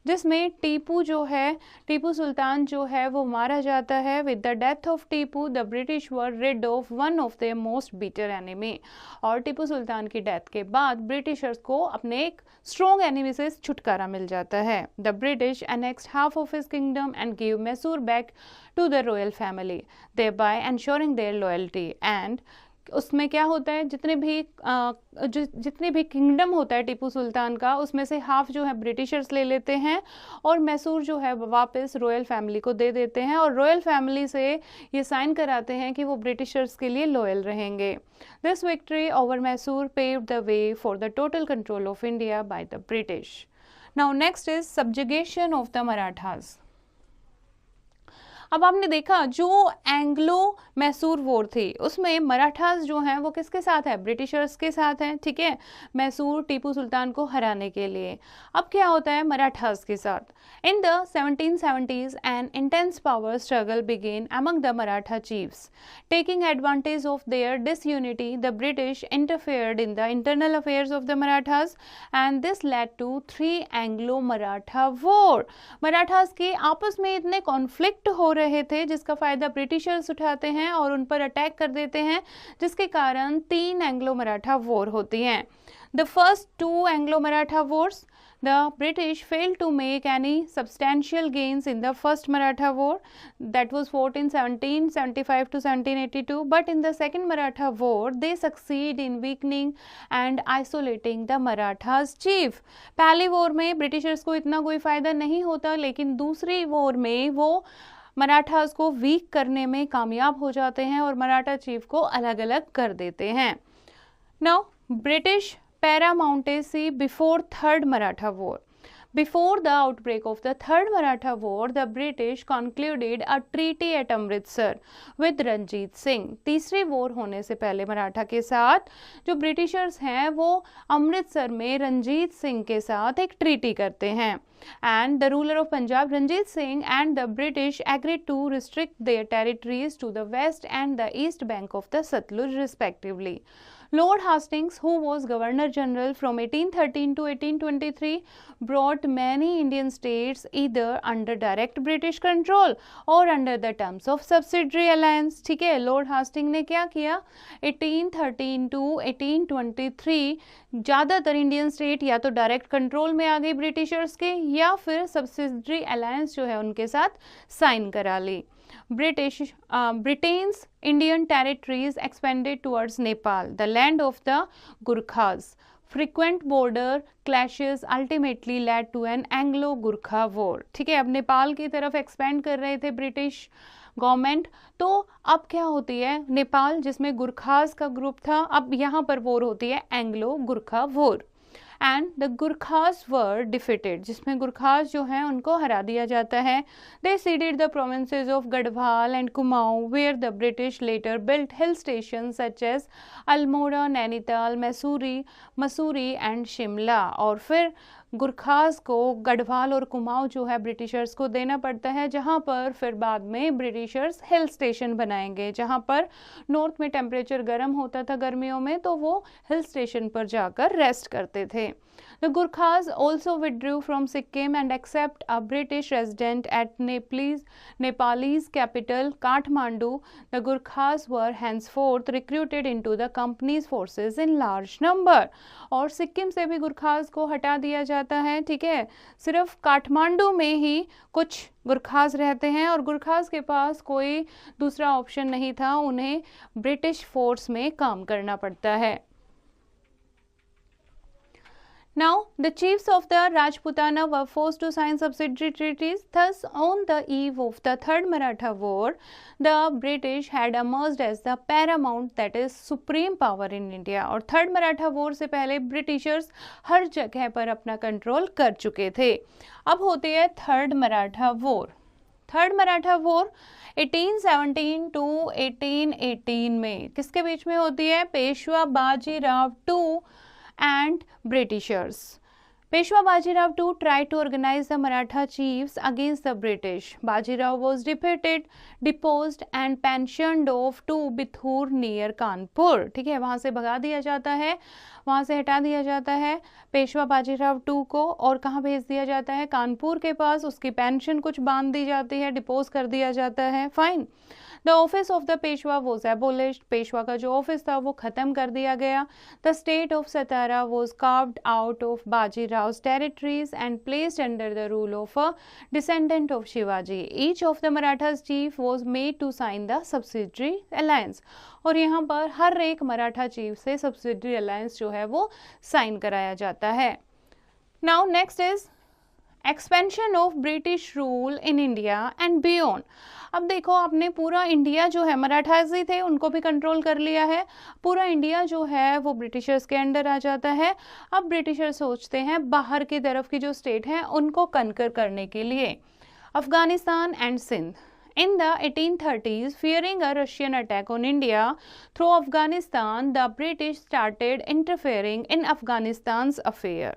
जिसमें टीपू सुल्तान जो है वो मारा जाता है. With the death of Tipu the British were rid of one of the most bitter enemy. और टीपू सुल्तान की डेथ के बाद ब्रिटिशर्स को अपने एक स्ट्रॉन्ग एनिमी से छुटकारा मिल जाता है. The British annexed half of his kingdom and give Mysore back to the royal family, thereby ensuring their loyalty. And उसमें क्या होता है, जितने भी किंगडम होता है टीपू सुल्तान का उसमें से हाफ जो है ब्रिटिशर्स ले लेते हैं और मैसूर जो है वापस रॉयल फैमिली को दे देते हैं और रॉयल फैमिली से ये साइन कराते हैं कि वो ब्रिटिशर्स के लिए लॉयल रहेंगे. This victory over Mysore paved the way for the total control of India by the British. Now next is subjugation of the Marathas. अब आपने देखा जो एंग्लो मैसूर वॉर थी उसमें मराठास जो हैं वो किसके साथ है, ब्रिटिशर्स के साथ हैं. ठीक है, मैसूर टीपू सुल्तान को हराने के लिए. अब क्या होता है मराठास के साथ. In the 1770s an intense power struggle began among the Maratha chiefs. Taking advantage of their disunity the British interfered in the internal affairs of the Marathas and this led to 3 Anglo Maratha war. Marathas के आपस में इतने कॉन्फ्लिक्ट हो रहे थे जिसका फायदा ब्रिटिशर्स उठाते हैं और उन पर अटैक कर देते हैं, जिसके कारण 3 एंग्लो मराठा वॉर होती हैं. The first 2 Anglo Maratha Wars the British failed to make any substantial gains in the first Maratha war that was fought in 1775 to 1782, but in the second Maratha war they succeed in weakening and isolating the Marathas chief. पहली वॉर में ब्रिटिशर्स को इतना कोई फायदा नहीं होता, लेकिन दूसरी वॉर में वो मराठास को वीक करने में कामयाब हो जाते हैं और मराठा चीफ को अलग अलग कर देते हैं. Now British paramountcy before Third Maratha War. Before the outbreak of the Third Maratha War, the British concluded a treaty at Amritsar with Ranjit Singh. तीसरी वॉर होने से पहले मराठा के साथ जो ब्रिटिशर्स हैं वो अमृतसर में रंजीत सिंह के साथ एक ट्रीटी करते हैं. And the ruler of Punjab, Ranjit Singh, and the British agreed to restrict their territories to the west and the east bank of the Satluj respectively. Lord Hastings, who was Governor General from 1813 to 1823, brought many Indian states either under direct British control or under the terms of subsidiary alliance. ठीक है, लॉर्ड हास्टिंग ने क्या किया, 1813 to 1823 ज़्यादातर इंडियन स्टेट या तो डायरेक्ट कंट्रोल में आ गई ब्रिटिशर्स के, या फिर सब्सिडरी अलायंस जो है उनके साथ साइन करा ली। Britain's Indian territories expanded towards Nepal, the land of the Gurkhas. Frequent border clashes ultimately led to an Anglo-Gurkha war. ठीक है, अब नेपाल की तरफ एक्सपेंड कर रहे थे ब्रिटिश गवर्नमेंट, तो अब क्या होती है, नेपाल जिसमें गुरखास का ग्रुप था, अब यहाँ पर वॉर होती है Anglo Gurkha war, and the Gurkhas were defeated, जिसमें गुरखास जो हैं उनको हरा दिया जाता है। They ceded the provinces of Garhwal and Kumaon, where the British later built hill station such as Almora, Nainital, Mussoorie and Shimla. और फिर गुरखास को गढ़वाल और कुमाऊं जो है ब्रिटिशर्स को देना पड़ता है, जहां पर फिर बाद में ब्रिटिशर्स हिल स्टेशन बनाएंगे, जहां पर नॉर्थ में टेम्परेचर गर्म होता था गर्मियों में, तो वो हिल स्टेशन पर जाकर रेस्ट करते थे। The Gurkhas also withdrew from Sikkim and except a British resident at Nepalese capital Kathmandu, the Gurkhas were henceforth recruited into the company's forces in large number. और सिक्किम से भी गुरखास को हटा दिया जाता है, ठीक है, सिर्फ काठमांडू में ही कुछ गुरखास रहते हैं और गुरखास के पास कोई दूसरा ऑप्शन नहीं था, उन्हें ब्रिटिश फोर्स में काम करना पड़ता है। Now, the chiefs of the Rajputana were forced to sign subsidiary treaties. Thus, on the eve of the Third Maratha War, the British had emerged as the paramount, that is, supreme power in India. और थर्ड मराठा वॉर से पहले ब्रिटिशर्स हर जगह पर अपना कंट्रोल कर चुके थे। अब होती है third Maratha war. Third Maratha war 1817 to 1818 में किसके बीच में होती है? Peshwa Bajirao two and Britishers. Peshwa Bajirao II tried to organize the Maratha chiefs against the British. Bajirao was defeated, deposed and pensioned off to Bithur near Kanpur. ठीक है, वहाँ से भगा दिया जाता है, वहाँ से हटा दिया जाता है पेशवा बाजीराव II को, और कहाँ भेज दिया जाता है? कानपुर के पास। उसकी पेंशन कुछ बांध दी जाती है, डिपोज कर दिया जाता है। Fine. The office of the Peshwa was abolished, Peshwa का जो ऑफिस था वो खत्म कर दिया गया। The state of Satara was carved out of Bajirao's territories and placed under the rule of a descendant of Shivaji. Each of the Marathas chief was made to sign the subsidiary alliance. और यहाँ पर हर एक मराठा चीफ से सब्सिडरी अलायंस जो है वो साइन कराया जाता है। Now next is expansion of British rule in India and beyond. अब देखो, आपने पूरा इंडिया जो है, मराठास ही थे उनको भी कंट्रोल कर लिया है, पूरा इंडिया जो है वो ब्रिटिशर्स के अंडर आ जाता है। अब ब्रिटिशर सोचते हैं बाहर की तरफ की जो स्टेट हैं उनको कनकर करने के लिए। Afghanistan and Sindh. In the 1830s, fearing a Russian attack on India through Afghanistan, the British started interfering in Afghanistan's affair.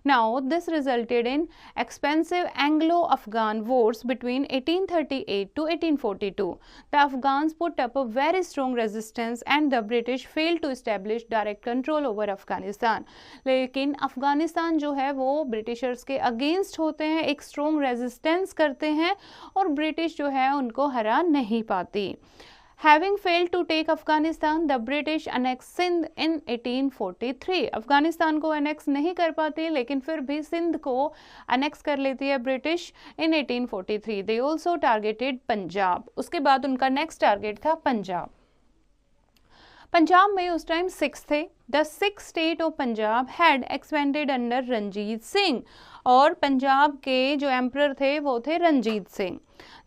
Now, this resulted in expensive Anglo-Afghan wars between 1838 to 1842. The Afghans put up a very strong resistance and the British failed to establish direct control over Afghanistan. लेकिन अफगानिस्तान जो है वो ब्रिटिशर्स के अगेंस्ट होते हैं, एक स्ट्रॉन्ग रेजिस्टेंस करते हैं और ब्रिटिश जो है उनको हरा नहीं पाती। Having failed to take Afghanistan, the British annexed Sindh in 1843. Afghanistan को अनेक्स नहीं कर पाती, लेकिन फिर भी सिंध को अनेक्स कर लेती है British in 1843. They also targeted Punjab. उसके बाद उनका नेक्स्ट टारगेट था पंजाब। पंजाब में उस टाइम 6 थे। The 6th state of Punjab had expanded under Ranjit Singh, और पंजाब के जो एम्परर थे वो थे Ranjit Singh.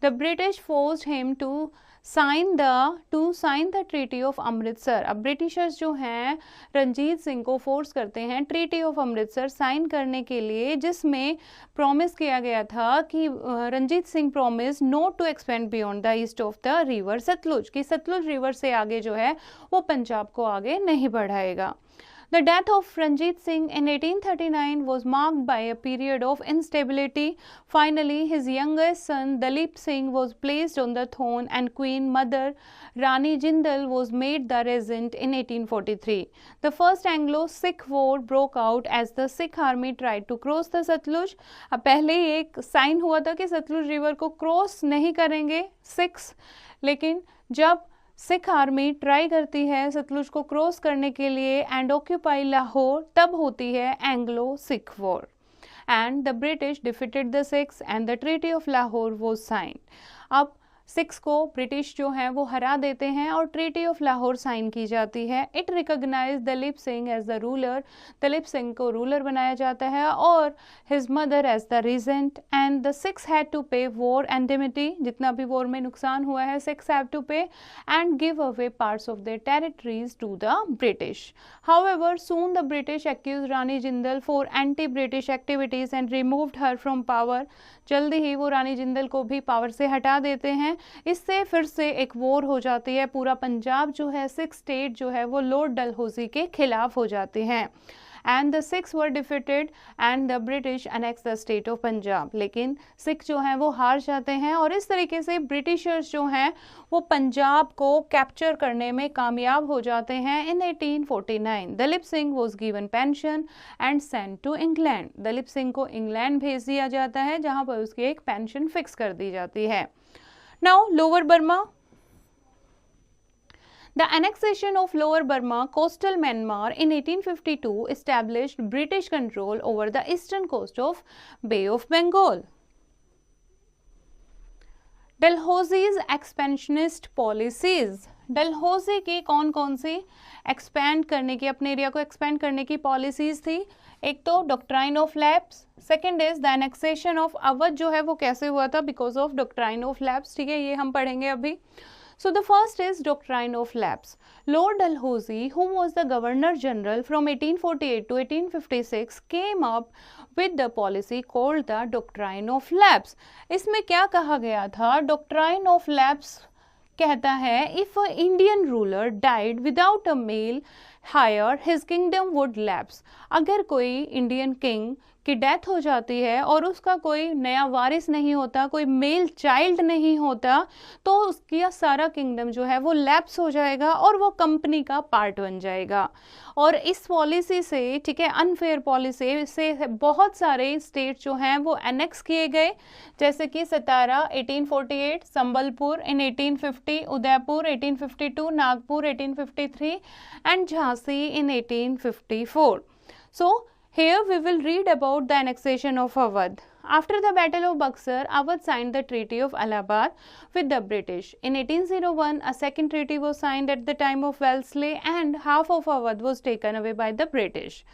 The British forced him to sign the treaty of Amritsar. अब ब्रिटिशर्स जो हैं रंजीत सिंह को फोर्स करते हैं ट्रीटी ऑफ अमृतसर साइन करने के लिए, जिसमें प्रॉमिस किया गया था कि Ranjit Singh promise not to expand beyond the east of the river Sutlej, कि सतलुज रिवर से आगे जो है वो पंजाब को आगे नहीं बढ़ाएगा। The death of Ranjit Singh in 1839 was marked by a period of instability. Finally, his youngest son Dalip Singh was placed on the throne and Queen Mother Rani Jindal was made the regent in 1843. The first Anglo-Sikh war broke out as the Sikh army tried to cross the Satluj. अब पहले एक साइन हुआ था कि सतलुज रिवर को क्रॉस नहीं करेंगे सिक्स, लेकिन जब सिख आर्मी ट्राई करती है सतलुज को क्रॉस करने के लिए एंड ऑक्यूपाई लाहौर, तब होती है Anglo Sikh war and the British defeated the Sikhs and the treaty of Lahore was signed. अब सिक्स को ब्रिटिश जो हैं वो हरा देते हैं और ट्रीटी ऑफ लाहौर साइन की जाती है। It recognize Duleep Singh as the ruler, Duleep Singh को रूलर बनाया जाता है और his mother as the regent and the Sikhs had to pay war indemnity, जितना भी वॉर में नुकसान हुआ है Sikhs have to pay and give away parts of their territories to the British. However soon the British accuse Rani Jindal for anti British activities and removed her from power. जल्दी ही वो रानी जिंदल को भी पावर से हटा देते हैं। इससे फिर से एक वॉर हो जाती है, पूरा पंजाब जो है, सिक्स स्टेट जो है वो लॉर्ड डलहौजी के खिलाफ हो जाते हैं and the six were defeated and the British annex the state of Punjab. लेकिन सिख जो हैं वो हार जाते हैं और इस तरीके से ब्रिटिशर्स जो हैं वो पंजाब को कैप्चर करने में कामयाब हो जाते हैं। In 1849 Duleep Singh was given pension and sent to England. Duleep Singh को इंग्लैंड भेज दिया जाता है जहाँ पर उसकी एक पेंशन फिक्स कर दी जाती है। Now lower Burma, the annexation of Lower Burma, coastal Myanmar in 1852 established British control over the eastern coast of Bay of Bengal. Dalhousy's expansionist policies, Dalhousie की कौन कौन सी एक्सपैंड करने की, अपने एरिया को एक्सपैंड करने की पॉलिसीज थी? एक तो doctrine of lapse, second is the annexation of Awadh, जो है वो कैसे हुआ था? Because of doctrine of lapse. ठीक है, ये हम पढ़ेंगे अभी। So the first is doctrine of lapse. Lord Dalhousie, who was the Governor General from 1848 to 1856, came up with the policy called the doctrine of lapse. इसमें क्या कहा गया था? Doctrine of lapse कहता है if an Indian ruler died without a male heir, his kingdom would lapse. अगर कोई इंडियन किंग की डेथ हो जाती है और उसका कोई नया वारिस नहीं होता, कोई मेल चाइल्ड नहीं होता, तो उसका सारा किंगडम जो है वो लैप्स हो जाएगा और वो कंपनी का पार्ट बन जाएगा। और इस पॉलिसी से, ठीक है, अनफेयर पॉलिसी से बहुत सारे स्टेट जो हैं वो एनेक्स किए गए, जैसे कि सतारा 1848, संबलपुर इन 1850, Udaipur 1852, Nagpur 1853 and Jhansi in 1854. So here we will read about the annexation of Awadh. After the Battle of Buxar, Awadh signed the Treaty of Allahabad with the British. In 1801, a second treaty was signed at the time of Wellesley and half of Awadh was taken away by the British.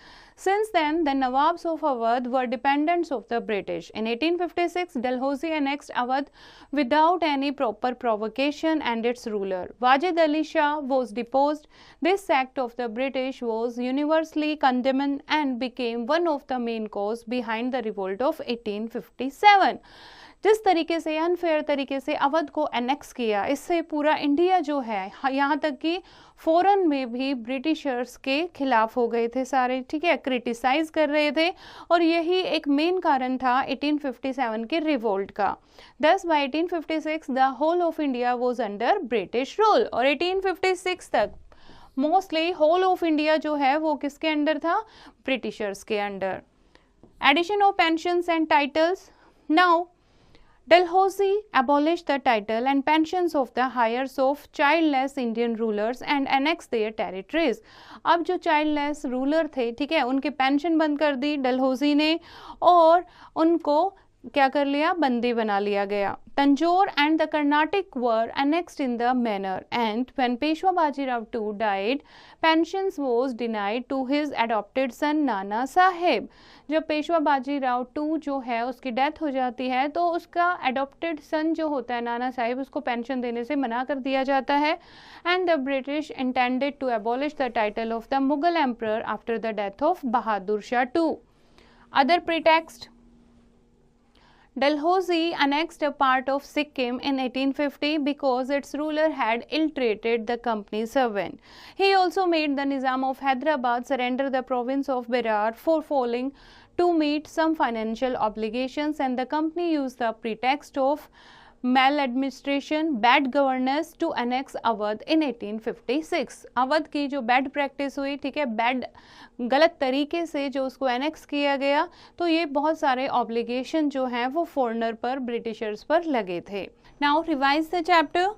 Since then, the Nawabs of Awadh were dependents of the British. In 1856, Dalhousie annexed Awadh without any proper provocation and its ruler, Wajid Ali Shah, was deposed. This act of the British was universally condemned and became one of the main cause behind the revolt of 1857. जिस तरीके से अनफेयर तरीके से अवध को एनेक्स किया, इससे पूरा इंडिया जो है, यहाँ तक कि फॉरेन में भी ब्रिटिशर्स के खिलाफ हो गए थे सारे, ठीक है, क्रिटिसाइज कर रहे थे और यही एक मेन कारण था 1857 के रिवोल्ट का। Thus by 1856 the whole of India was under British rule और 1856 तक मोस्टली होल ऑफ इंडिया जो है वो किसके अंडर था? ब्रिटिशर्स के under. Addition of pensions and titles. Now Dalhousie abolished the title and pensions of the heirs of childless Indian rulers and annexed their territories. अब जो childless ruler थे, ठीक है, उनकी पेंशन बंद कर दी डलहौजी ने और उनको क्या कर लिया? बंदी बना लिया गया। Tanjore and the Carnatic were annexed in the manner and when Peshwa Bajirao II died, pensions was denied to his adopted son Nana Sahib. जब पेशवा बाजीराव II जो है उसकी डेथ हो जाती है तो उसका एडॉप्टेड सन जो होता है नाना साहिब, उसको पेंशन देने से मना कर दिया जाता है। And the British intended to abolish the title of the Mughal emperor after the death of Bahadur Shah II. Other pretext. Dalhousie annexed a part of Sikkim in 1850 because its ruler had ill-treated the company's servant. He also made the Nizam of Hyderabad surrender the province of Berar for failing to meet some financial obligations, and the company used the pretext of maladministration, bad governance to annex Awadh in 1856. Awadh की जो बैड प्रैक्टिस हुई, ठीक है, बैड गलत तरीके से जो उसको एनेक्स किया गया, तो ये बहुत सारे ऑब्लिगेशन जो हैं वो फॉरेनर पर, ब्रिटिशर्स पर लगे थे। Now revise the chapter.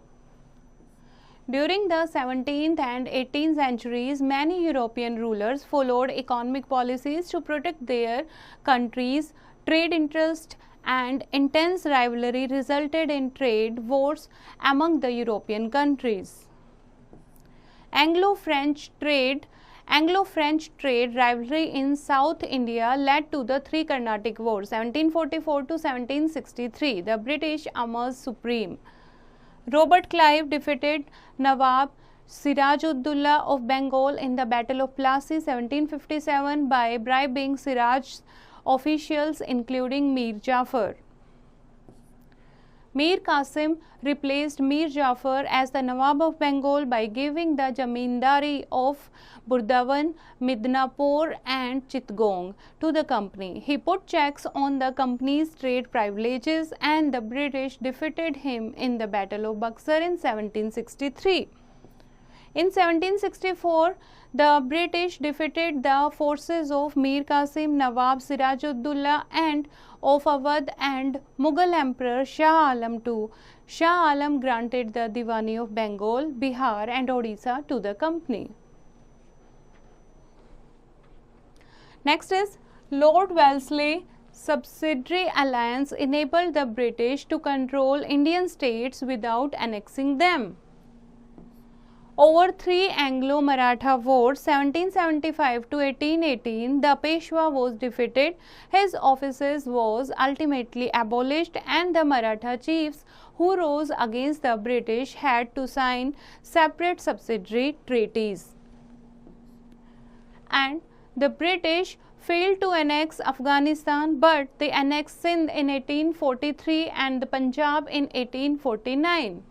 During the 17th and 18th centuries, many European rulers followed economic policies to protect their countries' trade interests, and intense rivalry resulted in trade wars among the European countries. Anglo-French trade rivalry in South India led to the three Carnatic Wars, 1744 to 1763. The British emerged supreme. Robert Clive defeated Nawab Siraj-ud-Dowlah of Bengal in the Battle of Plassey 1757 by bribing Siraj's officials including Mir Jafar. Mir Qasim replaced Mir Jafar as the Nawab of Bengal by giving the Jamindari of Burdawan, Midnapur and Chittagong to the company. He put checks on the company's trade privileges, and the British defeated him in the Battle of Buxar in 1763. In 1764, the British defeated the forces of Mir Qasim, Nawab Siraj-ud-Dowlah and of Awadh and Mughal Emperor Shah Alam II. Shah Alam granted the Diwani of Bengal, Bihar and Odisha to the company. Next is Lord Wellesley subsidiary alliance enabled the British to control Indian states without annexing them. Over three Anglo-Maratha wars 1775 to 1818, the Peshwa was defeated, his offices was ultimately abolished, and the Maratha chiefs who rose against the British had to sign separate subsidiary treaties. And the British failed to annex Afghanistan, but they annexed Sindh in 1843 and the Punjab in 1849.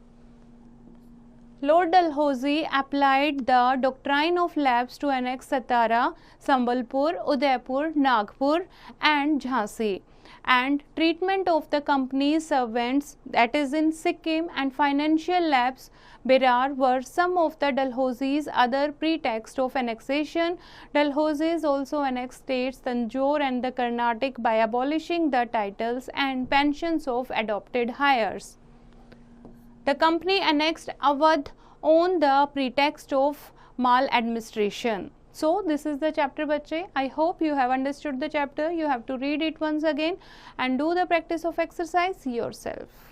Lord Dalhousie applied the doctrine of lapse to annex Satara, Sambalpur, Udaipur, Nagpur and Jhansi, and treatment of the company's servants, that is in Sikkim, and financial lapse, Berar, were some of the Dalhousie's other pretexts of annexation. Dalhousie also annexed states Tanjore and the Carnatic by abolishing the titles and pensions of adopted heirs. The company annexed Awadh on the pretext of maladministration. So this is the chapter, bache. I hope you have understood the chapter. You have to read it once again and do the practice of exercise yourself.